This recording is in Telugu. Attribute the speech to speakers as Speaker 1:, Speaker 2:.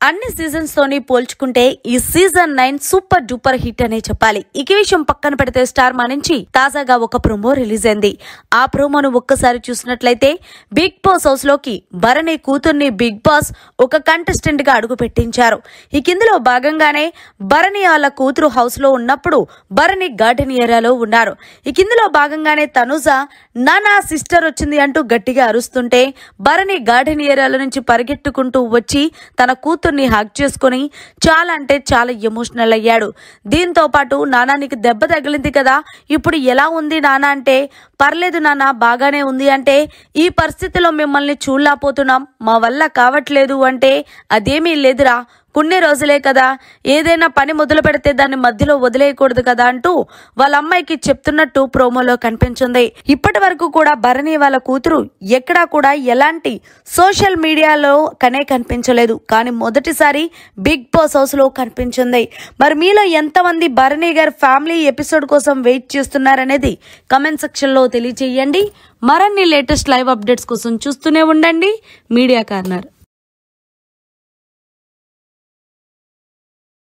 Speaker 1: అన్ని సీజన్స్ తోని పోల్చుకుంటే ఈ సీజన్ 9 సూపర్ డూపర్ హిట్ అనే చెప్పాలి. ఈ విషయం పక్కన పెడితే స్టార్ మా నుంచి తాజాగా ఒక ప్రోమో రిలీజ్ అయింది. ఆ ప్రోమోను ఒక్కసారి చూసినట్లయితే బిగ్ బాస్ హౌస్ లోకి భరణి కూతుర్ని బిగ్ బాస్ ఒక కంటెస్టెంట్ గా అడుగు పెట్టించారు. ఈ కిందలో భాగంగానే భరణి వాళ్ళ కూతురు హౌస్ లో ఉన్నప్పుడు భరణి గార్డెన్ ఏరియాలో ఉన్నారు. ఈ కిందలో భాగంగానే తనుజ నానా సిస్టర్ వచ్చింది అంటూ గట్టిగా అరుస్తుంటే భరణి గార్డెన్ ఏరియాలో నుంచి పరిగెట్టుకుంటూ వచ్చి తన కూతుర్ని హగ్ చేసుకుని చాలా అంటే చాలా ఎమోషనల్ అయ్యాడు. దీంతో పాటు నానా నీకు దెబ్బ తగిలింది కదా, ఇప్పుడు ఎలా ఉంది నానా అంటే పర్లేదు నాన్న బాగానే ఉంది అంటే ఈ పరిస్థితిలో మిమ్మల్ని చూడలేకపోతున్నాం, మా వల్ల కావట్లేదు అంటే అదేమీ లేదురా, కొన్ని రోజులే కదా, ఏదైనా పని మొదలు పెడితే దాన్ని మధ్యలో వదిలేయకూడదు కదా అంటూ వాళ్ళ అమ్మాయికి చెప్తున్నట్టు ప్రోమోలో కనిపించింది. ఇప్పటి వరకు కూడా భరణి వాళ్ళ కూతురు ఎక్కడా కూడా ఎలాంటి సోషల్ మీడియాలో కనిపించలేదు, కానీ మొదటిసారి బిగ్ బాస్ హౌస్ లో కనిపించింది. మరి మీలో ఎంతమంది భరణి గారి ఫ్యామిలీ ఎపిసోడ్ కోసం వెయిట్ చేస్తున్నారనేది కమెంట్ సెక్షన్ లో తెలియజేయండి. మరిన్ని లేటెస్ట్ లైవ్ అప్డేట్స్ కోసం చూస్తూనే ఉండండి మీడియా కార్నర్.